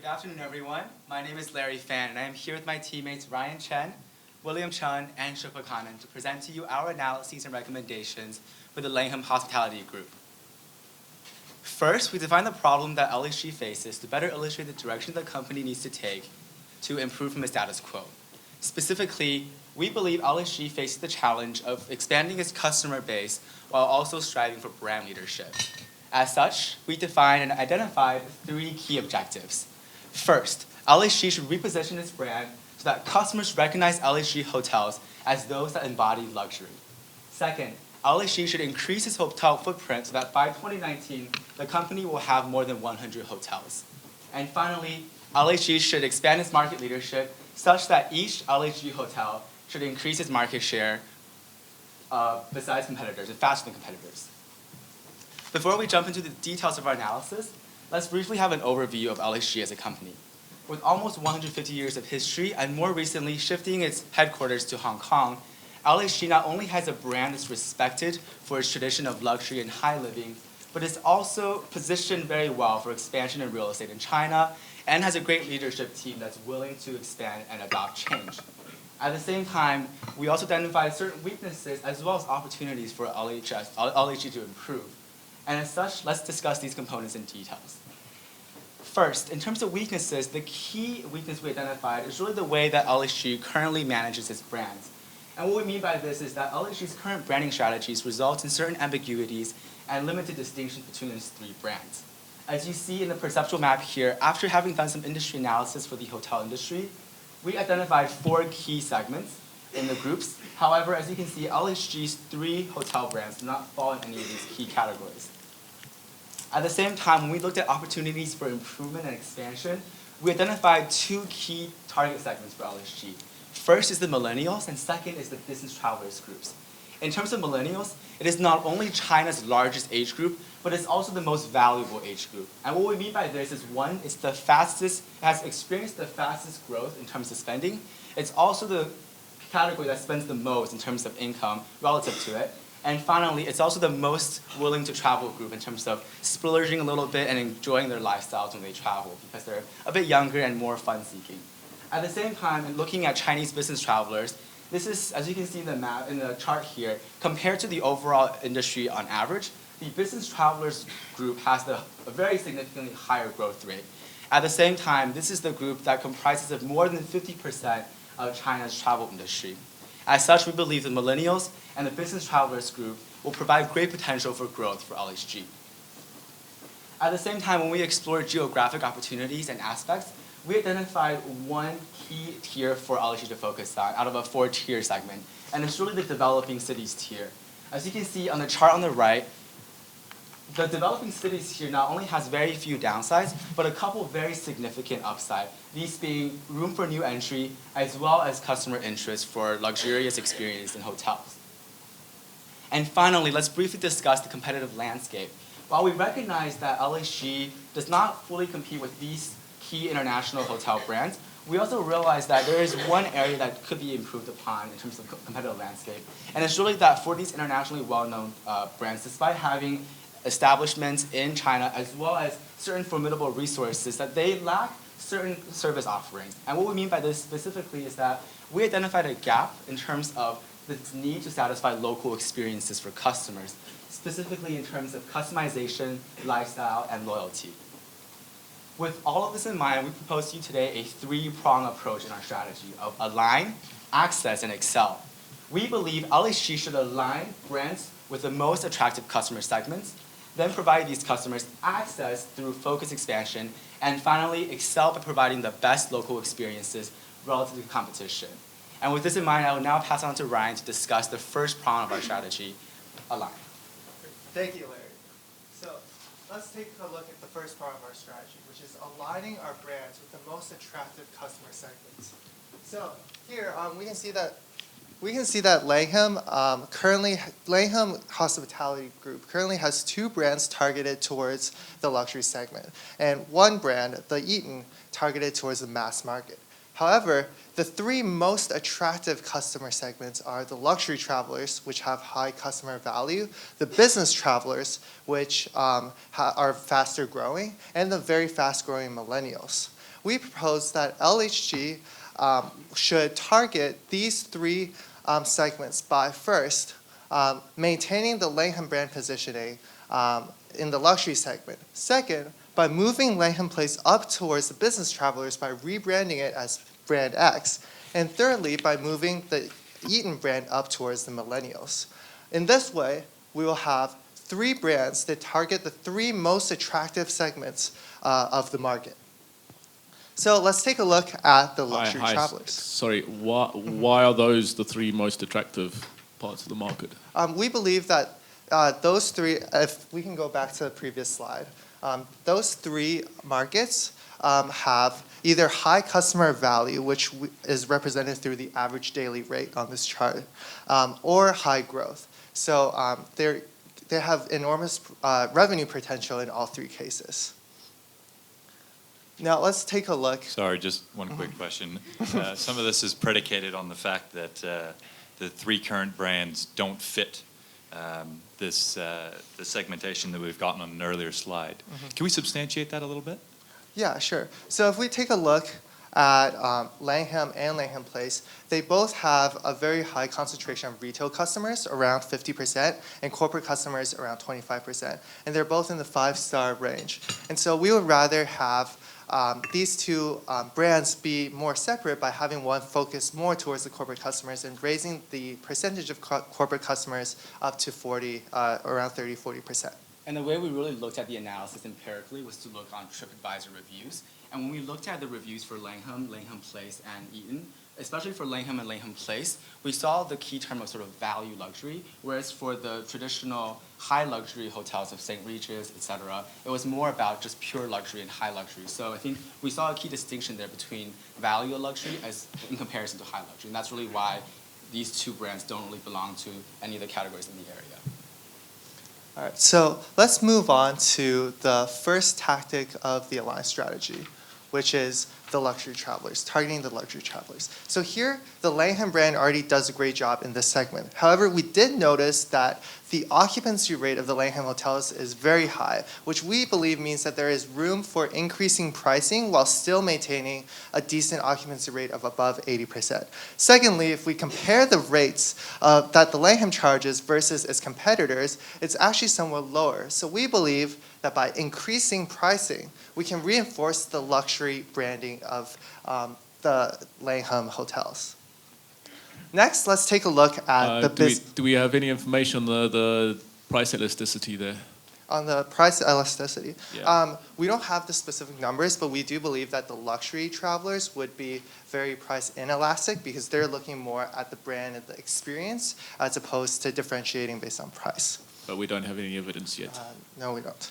Good afternoon, everyone. My name is Larry Fan, and I am here with my teammates Ryan Chen, William Chun, and Shukla Khanna to present to you our analyses and recommendations for the Langham Hospitality Group. First, we define the problem that LHG faces to better illustrate the direction the company needs to take to improve from the status quo. Specifically, we believe LHG faces the challenge of expanding its customer base while also striving for brand leadership. As such, we defined and identified 3 key objectives. First, LHG should reposition its brand so that customers recognize LHG hotels as those that embody luxury. Second, LHG should increase its hotel footprint so that by 2019, the company will have more than 100 hotels. And finally, LHG should expand its market leadership such that each LHG hotel should increase its market share besides competitors and faster than competitors. Before we jump into the details of our analysis, let's briefly have an overview of LHG as a company. With almost 150 years of history and more recently shifting its headquarters to Hong Kong, LHG not only has a brand that's respected for its tradition of luxury and high living, but is also positioned very well for expansion in real estate in China and has a great leadership team that's willing to expand and adopt change. At the same time, we also identified certain weaknesses as well as opportunities for LHG to improve. And as such, let's discuss these components in details. First, in terms of weaknesses, the key weakness we identified is really the way that LHG currently manages its brands. And what we mean by this is that LHG's current branding strategies result in certain ambiguities and limited distinctions between its 3 brands. As you see in the perceptual map here, after having done some industry analysis for the hotel industry, we identified 4 key segments in the groups. However, as you can see, LHG's 3 hotel brands do not fall in any of these key categories. At the same time, when we looked at opportunities for improvement and expansion, we identified 2 key target segments for LHG. First is the millennials, and second is the business travelers groups. In terms of millennials, it is not only China's largest age group, but it's also the most valuable age group. And what we mean by this is, one, it's the fastest, has experienced the fastest growth in terms of spending. It's also the category that spends the most in terms of income relative to it. And finally, it's also the most willing to travel group in terms of splurging a little bit and enjoying their lifestyles when they travel because they're a bit younger and more fun-seeking. At the same time, in looking at Chinese business travelers, this is, as you can see in the map, in the chart here, compared to the overall industry on average, the business travelers group has a very significantly higher growth rate. At the same time, this is the group that comprises of more than 50% of China's travel industry. As such, we believe the millennials and the business travelers group will provide great potential for growth for LHG. At the same time, when we explored geographic opportunities and aspects, we identified 1 key tier for LHG to focus on out of a 4-tier segment, and it's really the developing cities tier. As you can see on the chart on the right, the developing cities here not only has very few downsides, but a couple very significant upside, these being room for new entry, as well as customer interest for luxurious experience in hotels. And finally, let's briefly discuss the competitive landscape. While we recognize that LHG does not fully compete with these key international hotel brands, we also realize that there is one area that could be improved upon in terms of competitive landscape. And it's really that for these internationally well-known brands, despite having establishments in China as well as certain formidable resources, that they lack certain service offerings. And what we mean by this specifically is that we identified a gap in terms of the need to satisfy local experiences for customers, specifically in terms of customization, lifestyle, and loyalty. With all of this in mind, we propose to you today a 3-prong approach in our strategy of align, access, and excel. We believe LHG should align brands with the most attractive customer segments, then provide these customers access through focused expansion, and finally excel by providing the best local experiences relative to competition. And with this in mind, I will now pass on to Ryan to discuss the first prong of our strategy, align. Thank you, Larry. So let's take a look at the first part of our strategy, which is aligning our brands with the most attractive customer segments. So here we can see that Langham Hospitality Group currently has 2 brands targeted towards the luxury segment, and 1 brand, the Eaton, targeted towards the mass market. However, the 3 most attractive customer segments are the luxury travelers, which have high customer value, the business travelers, which are faster growing, and the very fast growing millennials. we propose that LHG should target these three segments by first maintaining the Langham brand positioning in the luxury segment. Second, by moving Langham Place up towards the business travelers by rebranding it as Brand X. And thirdly, by moving the Eaton brand up towards the millennials. In this way, we will have three brands that target the three most attractive segments of the market. So let's take a look at the luxury travelers. Sorry, why are those the three most attractive parts of the market? We believe that those three, if we can go back to the previous slide, those three markets have either high customer value, which is represented through the average daily rate on this chart, or high growth. So they have enormous revenue potential in all three cases. Now let's take a look. Sorry, just one quick question. Some of this is predicated on the fact that the three current brands don't fit the segmentation that we've gotten on an earlier slide. Can we substantiate that a little bit? Yeah, sure. So if we take a look at Langham and Langham Place, they both have a very high concentration of retail customers, around 50%, and corporate customers, around 25%. And they're both in the 5-star range. And so we would rather have these two brands be more separate by having one focus more towards the corporate customers and raising the percentage of corporate customers up to around 30–40%. And the way we really looked at the analysis empirically was to look on TripAdvisor reviews. And when we looked at the reviews for Langham, Langham Place, and Eaton, especially for Langham and Langham Place, we saw the key term of sort of value luxury, whereas for the traditional high luxury hotels of St. Regis, et cetera, it was more about just pure luxury and high luxury. So I think we saw a key distinction there between value luxury as in comparison to high luxury. And that's really why these two brands don't really belong to any of the categories in the area. All right, so let's move on to the first tactic of the alliance strategy, which is the luxury travelers, targeting the luxury travelers. So here, the Langham brand already does a great job in this segment. However, we did notice that the occupancy rate of the Langham hotels is very high, which we believe means that there is room for increasing pricing while still maintaining a decent occupancy rate of above 80%. Secondly, if we compare the rates that the Langham charges versus its competitors, it's actually somewhat lower. So we believe that by increasing pricing, we can reinforce the luxury branding of the Langham hotels. Next, let's take a look at the business. Do we have any information on the price elasticity there? On the price elasticity? Yeah. We don't have the specific numbers, but we do believe that the luxury travelers would be very price inelastic because they're looking more at the brand and the experience as opposed to differentiating based on price. But we don't have any evidence yet. No, we don't.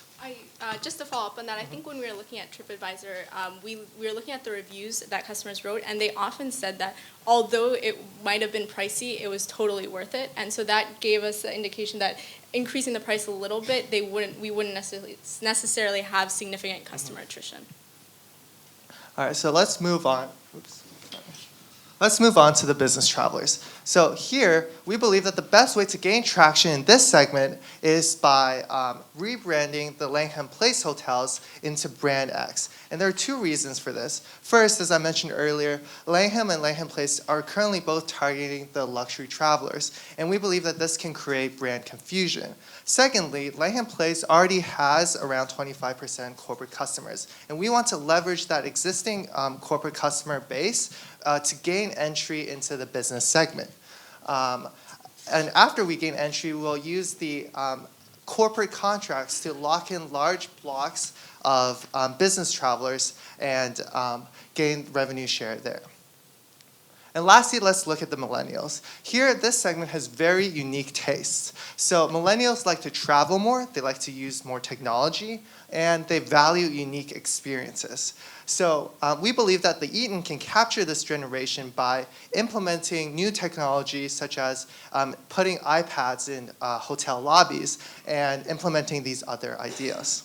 Just to follow up on that, I think when we were looking at TripAdvisor, we were looking at the reviews that customers wrote, and they often said that although it might have been pricey, it was totally worth it. And so that gave us the indication that increasing the price a little bit, we wouldn't necessarily have significant customer attrition. All right, so let's move on. Let's move on to the business travelers. So here, we believe that the best way to gain traction in this segment is by rebranding the Langham Place hotels into Brand X. And there are two reasons for this. First, as I mentioned earlier, Langham and Langham Place are currently both targeting the luxury travelers, and we believe that this can create brand confusion. Secondly, Langham Place already has around 25% corporate customers, and we want to leverage that existing corporate customer base to gain entry into the business segment. And after we gain entry, we'll use the corporate contracts to lock in large blocks of business travelers and gain revenue share there. And lastly, let's look at the millennials. Here, this segment has very unique tastes. So millennials like to travel more, they like to use more technology, and they value unique experiences. So we believe that the Eaton can capture this generation by implementing new technology such as putting iPads in hotel lobbies and implementing these other ideas.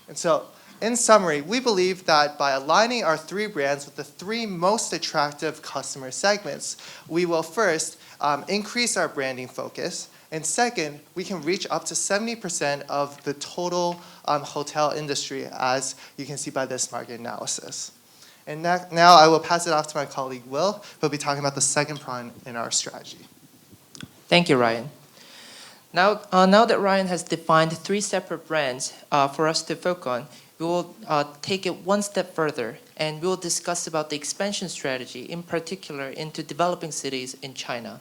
And so in summary, we believe that by aligning our three brands with the three most attractive customer segments, we will first increase our branding focus, and second, we can reach up to 70% of the total hotel industry, as you can see by this market analysis. And now I will pass it off to my colleague Will, who will be talking about the second prong in our strategy. Thank you, Ryan. Now that Ryan has defined 3 separate brands for us to focus on, we will take it one step further, and we will discuss about the expansion strategy, in particular into developing cities in China.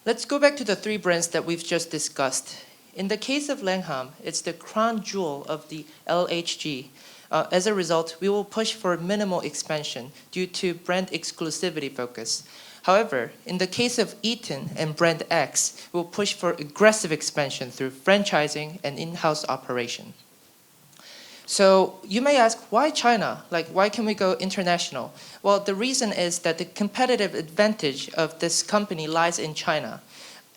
Let's go back to the 3 brands that we've just discussed. In the case of Langham, it's the crown jewel of the LHG. As a result, we will push for minimal expansion due to brand exclusivity focus. However, in the case of Eaton and Brand X, we'll push for aggressive expansion through franchising and in-house operation. So you may ask, why China? Like, why can we go international? Well, the reason is that the competitive advantage of this company lies in China.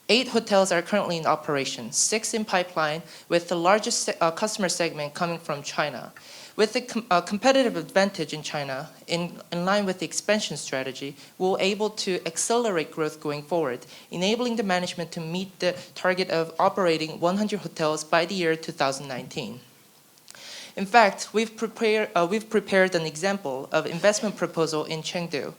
8 hotels are currently in operation, 6 in pipeline, with the largest customer segment coming from China. With the competitive advantage in China, in line with the expansion strategy, we're able to accelerate growth going forward, enabling the management to meet the target of operating 100 hotels by the year 2019. In fact, we've prepared an example of investment proposal in Chengdu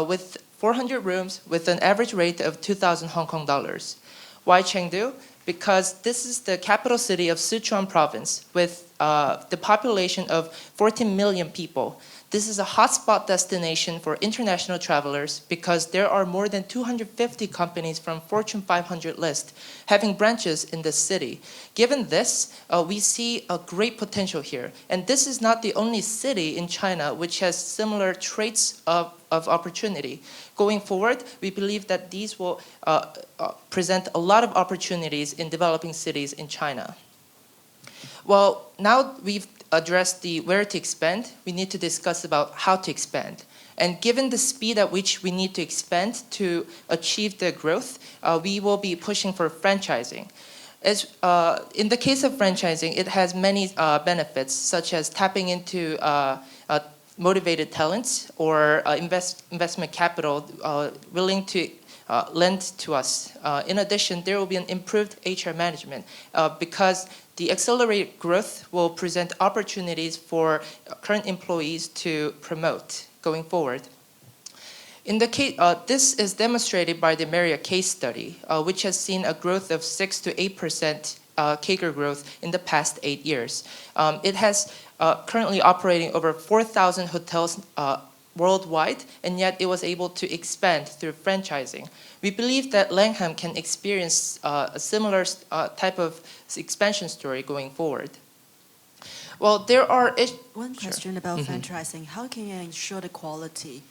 with 400 rooms with an average rate of 2,000 Hong Kong dollars. Why Chengdu? Because this is the capital city of Sichuan province with the population of 14 million people. This is a hotspot destination for international travelers because there are more than 250 companies from Fortune 500 list having branches in this city. Given this, we see a great potential here. And this is not the only city in China which has similar traits of opportunity. Going forward, we believe that these will present a lot of opportunities in developing cities in China. Well, now we've addressed the where to expand, we need to discuss about how to expand. And given the speed at which we need to expand to achieve the growth, we will be pushing for franchising. In the case of franchising, it has many benefits, such as tapping into motivated talents or investment capital willing to lend to us. In addition, there will be an improved HR management because the accelerated growth will present opportunities for current employees to promote going forward. In the case, this is demonstrated by the Marriott case study, which has seen a growth of 6 to 8% CAGR growth in the past 8 years. It has currently operating over 4,000 hotels worldwide, and yet it was able to expand through franchising. We believe that Langham can experience a similar type of expansion story going forward. Well, there are... One question about franchising. How can you ensure the quality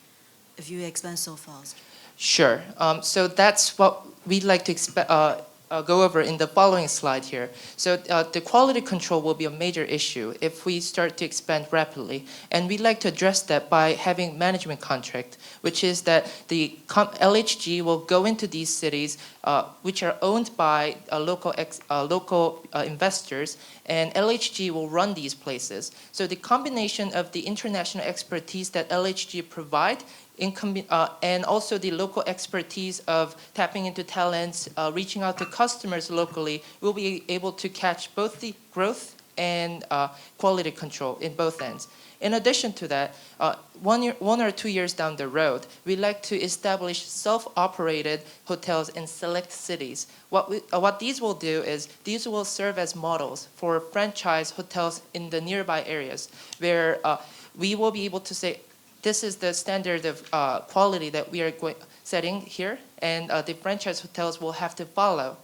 if you expand so fast? Sure. So that's what we'd like to go over in the following slide here. So the quality control will be a major issue if we start to expand rapidly. And we'd like to address that by having management contract, which is that the LHG will go into these cities which are owned by local investors, and LHG will run these places. So the combination of the international expertise that LHG provide and also the local expertise of tapping into talents, reaching out to customers locally, we'll be able to catch both the growth and quality control in both ends. In addition to that, 1 or 2 years down the road, we like to establish self-operated hotels in select cities. What these will do is these will serve as models for franchise hotels in the nearby areas where we will be able to say, this is the standard of quality that we are setting here, and the franchise hotels will have to follow.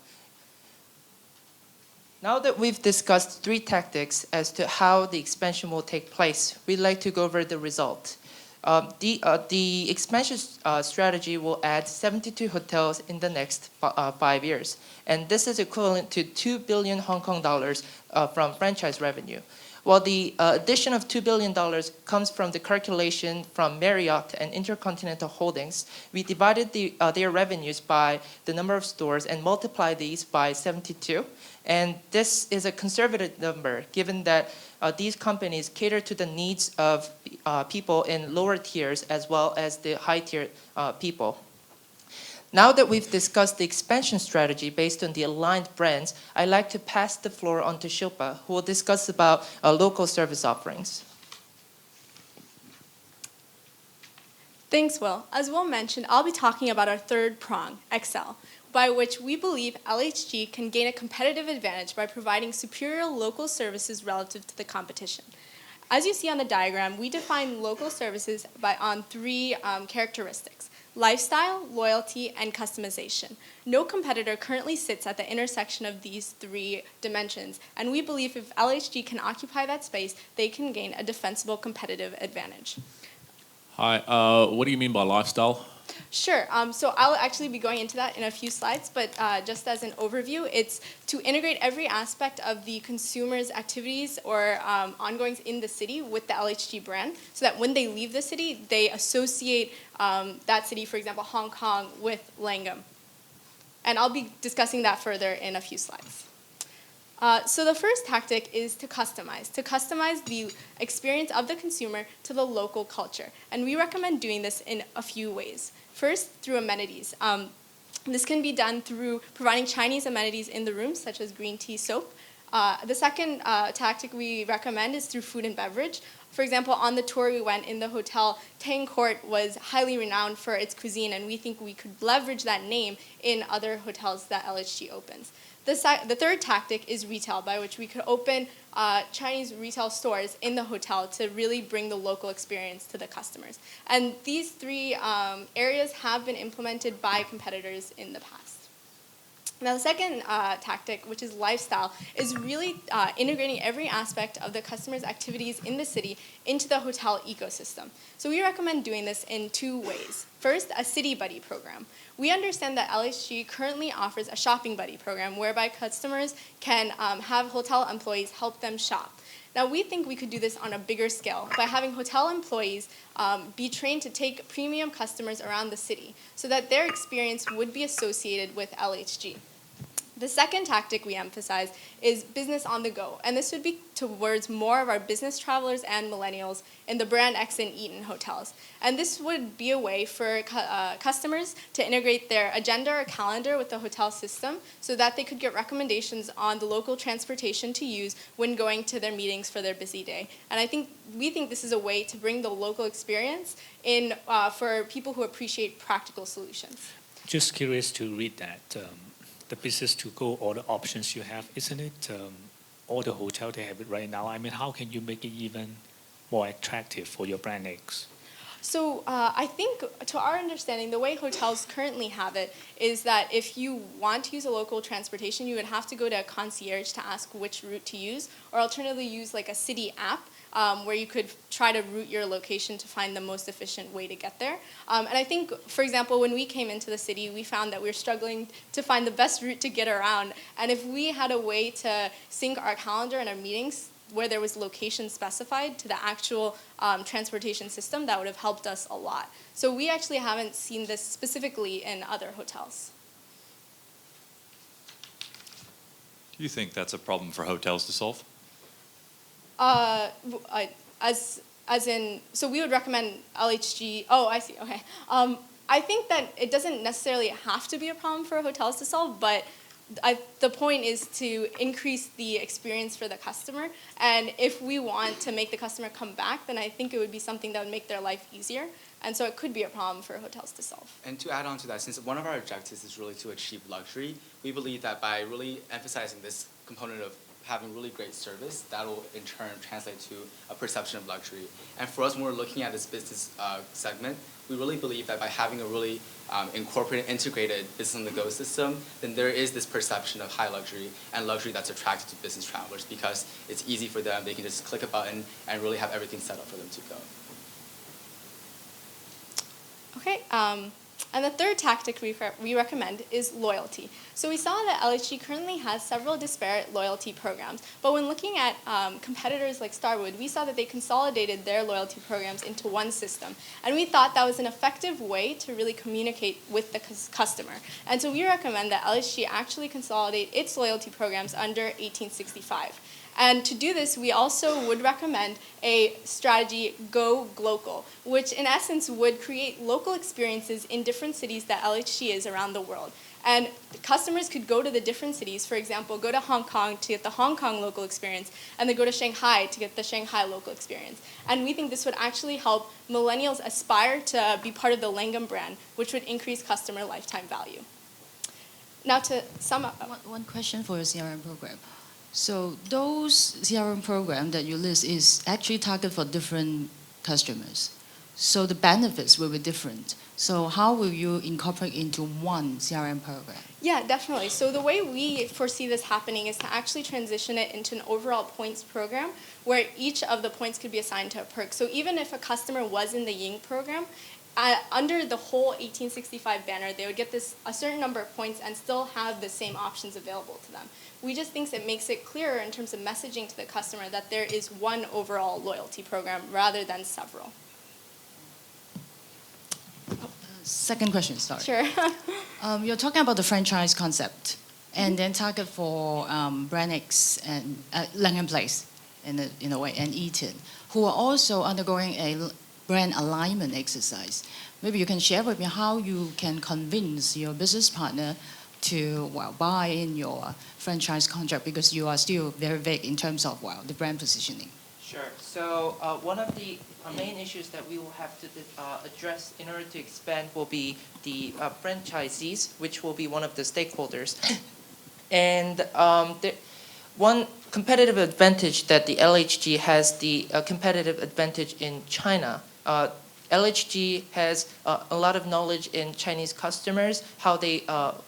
Now that we've discussed 3 tactics as to how the expansion will take place, we'd like to go over the result. The expansion strategy will add 72 hotels in the next 5 years, and this is equivalent to 2 billion Hong Kong dollars from franchise revenue. While the addition of $2 billion comes from the calculation from Marriott and Intercontinental Holdings, we divided their revenues by the number of stores and multiply these by 72. And this is a conservative number, given that these companies cater to the needs of people in lower tiers as well as the high tier people. Now that we've discussed the expansion strategy based on the aligned brands, I'd like to pass the floor on to Shilpa, who will discuss about local service offerings. Thanks, Will. As Will mentioned, I'll be talking about our third prong, Excel, by which we believe LHG can gain a competitive advantage by providing superior local services relative to the competition. As you see on the diagram, we define local services on three characteristics: lifestyle, loyalty, and customization. No competitor currently sits at the intersection of these three dimensions, and we believe if LHG can occupy that space, they can gain a defensible competitive advantage. Hi, what do you mean by lifestyle? Sure. So I'll actually be going into that in a few slides, but just as an overview, it's to integrate every aspect of the consumer's activities or ongoings in the city with the LHG brand, so that when they leave the city, they associate that city, for example, Hong Kong, with Langham. And I'll be discussing that further in a few slides. So the first tactic is to customize the experience of the consumer to the local culture. And we recommend doing this in a few ways. First, through amenities. This can be done through providing Chinese amenities in the rooms, such as green tea, soap. The second tactic we recommend is through food and beverage. For example, on the tour we went in the hotel, Tang Court was highly renowned for its cuisine, and we think we could leverage that name in other hotels that LHG opens. The third tactic is retail, by which we could open Chinese retail stores in the hotel to really bring the local experience to the customers. And these three areas have been implemented by competitors in the past. Now, the second tactic, which is lifestyle, is really integrating every aspect of the customer's activities in the city into the hotel ecosystem. So we recommend doing this in two ways. First, a City Buddy program. We understand that LHG currently offers a shopping buddy program whereby customers can have hotel employees help them shop. Now, we think we could do this on a bigger scale by having hotel employees be trained to take premium customers around the city so that their experience would be associated with LHG. The second tactic we emphasize is business on the go, and this would be towards more of our business travelers and millennials in the Brand X and Eaton hotels. And this would be a way for customers to integrate their agenda or calendar with the hotel system so that they could get recommendations on the local transportation to use when going to their meetings for their busy day. And we think this is a way to bring the local experience in for people who appreciate practical solutions. Just curious to read that. The business to go, all the options you have, isn't it all the hotel they have it right now? I mean, how can you make it even more attractive for your brand X? So I think, to our understanding, the way hotels currently have it is that if you want to use a local transportation, you would have to go to a concierge to ask which route to use, or alternatively use like a city app where you could try to route your location to find the most efficient way to get there. And I think, for example, when we came into the city, we found that we were struggling to find the best route to get around. And if we had a way to sync our calendar and our meetings where there was location specified to the actual transportation system, that would have helped us a lot. So we actually haven't seen this specifically in other hotels. Do you think that's a problem for hotels to solve? So we would recommend LHG. Oh, I see. Okay. I think that it doesn't necessarily have to be a problem for hotels to solve, but the point is to increase the experience for the customer. And if we want to make the customer come back, then I think it would be something that would make their life easier. And so it could be a problem for hotels to solve. And to add on to that, since one of our objectives is really to achieve luxury, we believe that by really emphasizing this component of having really great service, that will in turn translate to a perception of luxury. And for us, when we're looking at this business segment, we really believe that by having a really incorporated, integrated business on the go system, then there is this perception of high luxury and luxury that's attracted to business travelers because it's easy for them. They can just click a button and really have everything set up for them to go. Okay. And the third tactic we recommend is loyalty. So we saw that LHG currently has several disparate loyalty programs, but when looking at competitors like Starwood, we saw that they consolidated their loyalty programs into one system. And we thought that was an effective way to really communicate with the customer. And so we recommend that LHG actually consolidate its loyalty programs under 1865. And to do this, we also would recommend a strategy, Go Glocal, which in essence would create local experiences in different cities that LHG is around the world. And customers could go to the different cities, for example, go to Hong Kong to get the Hong Kong local experience, and then go to Shanghai to get the Shanghai local experience. And we think this would actually help millennials aspire to be part of the Langham brand, which would increase customer lifetime value. Now to sum up. One question for your CRM program. So those CRM program that you list is actually targeted for different customers. So the benefits will be different. So how will you incorporate into one CRM program? Yeah, definitely. So the way we foresee this happening is to actually transition it into an overall points program where each of the points could be assigned to a perk. So even if a customer was in the Ying program, under the whole 1865 banner, they would get a certain number of points and still have the same options available to them. We just think it makes it clearer in terms of messaging to the customer that there is one overall loyalty program rather than several. Second question, sorry. Sure. You're talking about the franchise concept and then target for Brand X and Langham Place in a way, and Eaton, who are also undergoing a brand alignment exercise. Maybe you can share with me how you can convince your business partner to buy in your franchise contract, because you are still very vague in terms of the brand positioning. Sure. So one of the main issues that we will have to address in order to expand will be the franchisees, which will be one of the stakeholders. And one competitive advantage that the LHG has, the competitive advantage in China. LHG has a lot of knowledge in Chinese customers,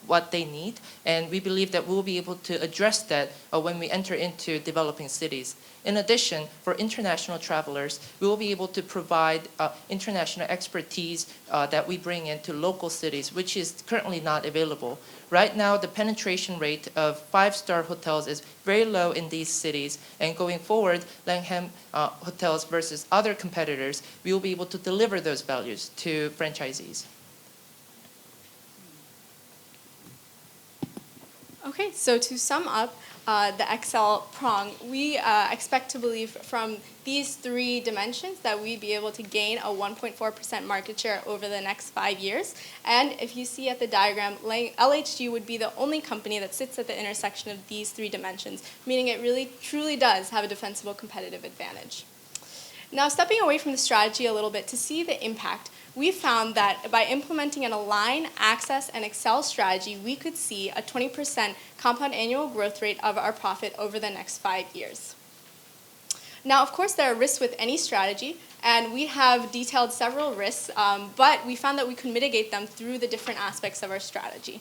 what they need, and we believe that we'll be able to address that when we enter into developing cities. In addition, for international travelers, we will be able to provide international expertise that we bring into local cities, which is currently not available. Right now, the penetration rate of five-star hotels is very low in these cities, and going forward, Langham hotels versus other competitors, we will be able to deliver those values to franchisees. Okay, so to sum up the XL prong, we expect to believe from these three dimensions that we'd be able to gain a 1.4% market share over the next 5 years. And if you see at the diagram, LHG would be the only company that sits at the intersection of these three dimensions, meaning it really truly does have a defensible competitive advantage. Now, stepping away from the strategy a little bit to see the impact, we found that by implementing an Align, Access, and Excel strategy, we could see a 20% compound annual growth rate of our profit over the next 5 years. Now, of course, there are risks with any strategy, and we have detailed several risks, but we found that we could mitigate them through the different aspects of our strategy.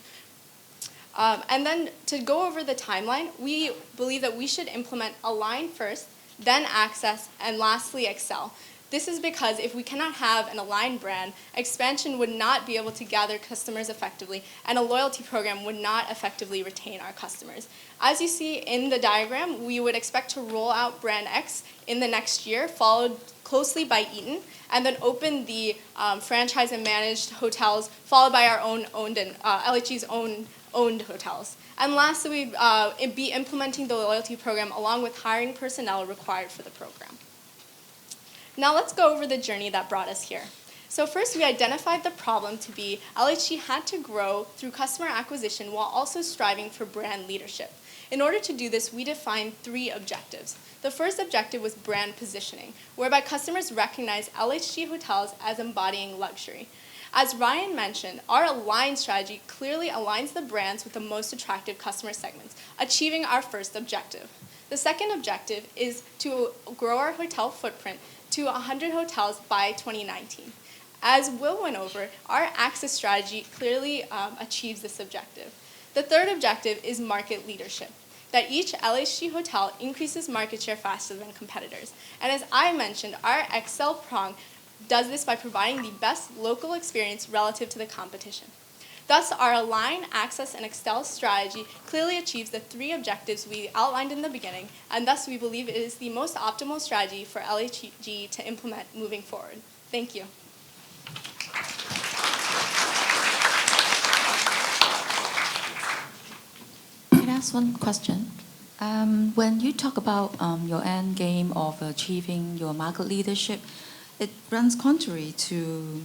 And then to go over the timeline, we believe that we should implement Align first, then Access, and lastly Excel. This is because if we cannot have an aligned brand, expansion would not be able to gather customers effectively, and a loyalty program would not effectively retain our customers. As you see in the diagram, we would expect to roll out Brand X in the next year, followed closely by Eaton, and then open the franchise and managed hotels, followed by our own owned and LHG's owned hotels. And lastly, we'd be implementing the loyalty program along with hiring personnel required for the program. Now let's go over the journey that brought us here. So first, we identified the problem to be LHG had to grow through customer acquisition while also striving for brand leadership. In order to do this, we defined 3 objectives. The first objective was brand positioning, whereby customers recognize LHG hotels as embodying luxury. As Ryan mentioned, our Align strategy clearly aligns the brands with the most attractive customer segments, achieving our first objective. The second objective is to grow our hotel footprint to 100 hotels by 2019. As Will went over, our Access strategy clearly achieves this objective. The third objective is market leadership, that each LHG hotel increases market share faster than competitors. And as I mentioned, our Excel prong does this by providing the best local experience relative to the competition. Thus, our Align, Access, and Excel strategy clearly achieves the 3 objectives we outlined in the beginning, and thus we believe it is the most optimal strategy for LHG to implement moving forward. Thank you. Can I ask one question? When you talk about your end game of achieving your market leadership, it runs contrary to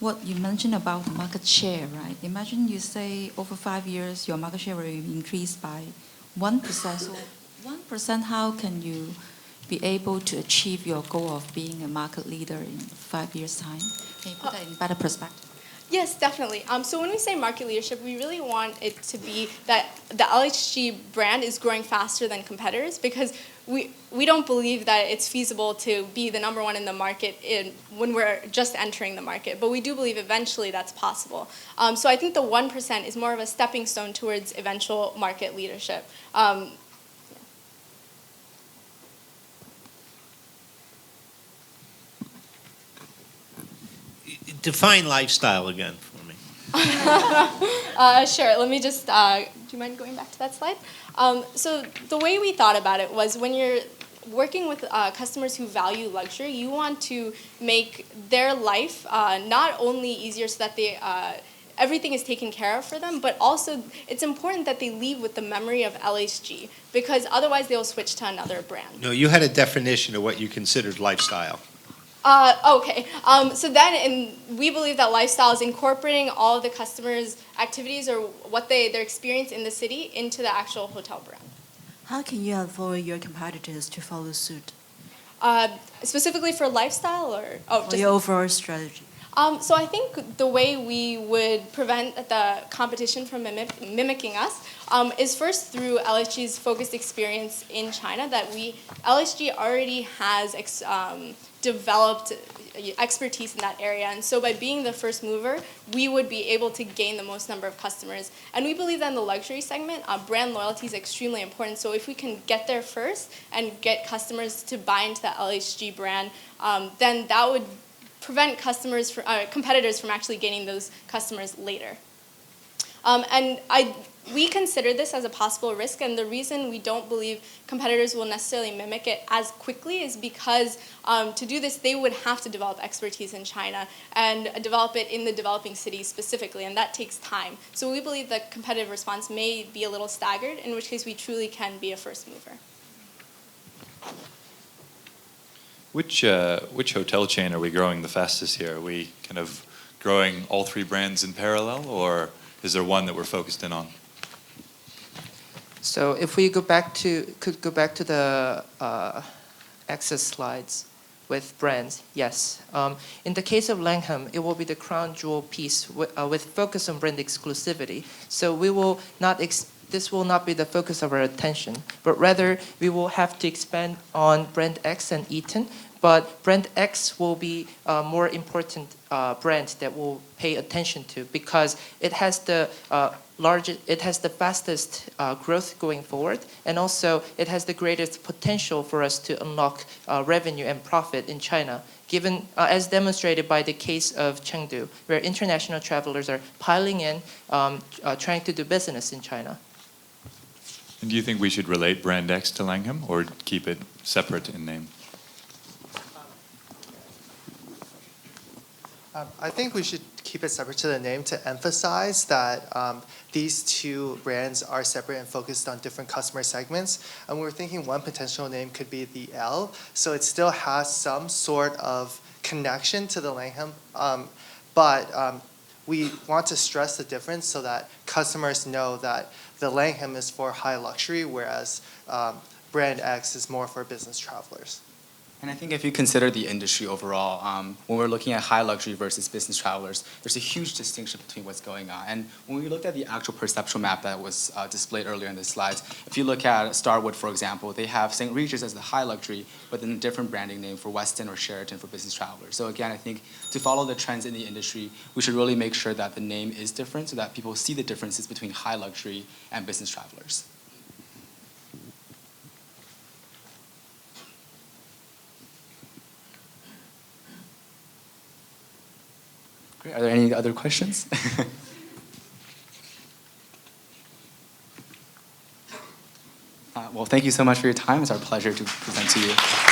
what you mentioned about the market share, right? Imagine you say over 5 years your market share will increase by 1%. So 1%, how can you be able to achieve your goal of being a market leader in 5 years' time? Can you put that in better perspective? Yes, definitely. So when we say market leadership, we really want it to be that the LHG brand is growing faster than competitors, because we don't believe that it's feasible to be the number one in the market when we're just entering the market. But we do believe eventually that's possible. So I think the 1% is more of a stepping stone towards eventual market leadership. Define lifestyle again for me. Sure. Let me just, do you mind going back to that slide? So the way we thought about it was, when you're working with customers who value luxury, you want to make their life not only easier so that they, everything is taken care of for them, but also it's important that they leave with the memory of LHG, because otherwise they'll switch to another brand. No, you had a definition of what you considered lifestyle. Okay. So then, we believe that lifestyle is incorporating all of the customers' activities or what their experience in the city into the actual hotel brand. How can you avoid your competitors to follow suit? Specifically for lifestyle, or Or your overall strategy? So I think the way we would prevent the competition from mimicking us is first through LHG's focused experience in China. That LHG already has developed expertise in that area, and so by being the first mover, we would be able to gain the most number of customers. And we believe that in the luxury segment, brand loyalty is extremely important. So if we can get there first and get customers to buy into the LHG brand, then that would prevent competitors from actually gaining those customers later. We consider this as a possible risk, and the reason we don't believe competitors will necessarily mimic it as quickly is because to do this, they would have to develop expertise in China and develop it in the developing cities specifically, and that takes time. So we believe the competitive response may be a little staggered, in which case we truly can be a first mover. Which hotel chain are we growing the fastest here? Are we kind of growing all three brands in parallel, or is there one that we're focused in on? So if we could go back to the access slides with brands, yes. In the case of Langham, it will be the crown jewel piece with focus on brand exclusivity. So we will not this will not be the focus of our attention, but rather we will have to expand on brand X and Eaton. But brand X will be a more important brand that we'll pay attention to, because it has the fastest growth going forward, and also it has the greatest potential for us to unlock revenue and profit in China, given as demonstrated by the case of Chengdu, where international travelers are piling in, trying to do business in China. And do you think we should relate brand X to Langham, or keep it separate in name? I think we should keep it separate to the name to emphasize that these two brands are separate and focused on different customer segments. And we're thinking one potential name could be the L, so it still has some sort of connection to the Langham, but we want to stress the difference so that customers know that the Langham is for high luxury, whereas brand X is more for business travelers. And I think if you consider the industry overall, when we're looking at high luxury versus business travelers, there's a huge distinction between what's going on. And when we looked at the actual perceptual map that was displayed earlier in the slides, if you look at Starwood, for example, they have St. Regis as the high luxury, but then a different branding name for Westin or Sheraton for business travelers. So again, I think to follow the trends in the industry, we should really make sure that the name is different so that people see the differences between high luxury and business travelers. Great. Are there any other questions? Well, thank you so much for your time. It's our pleasure to present to you.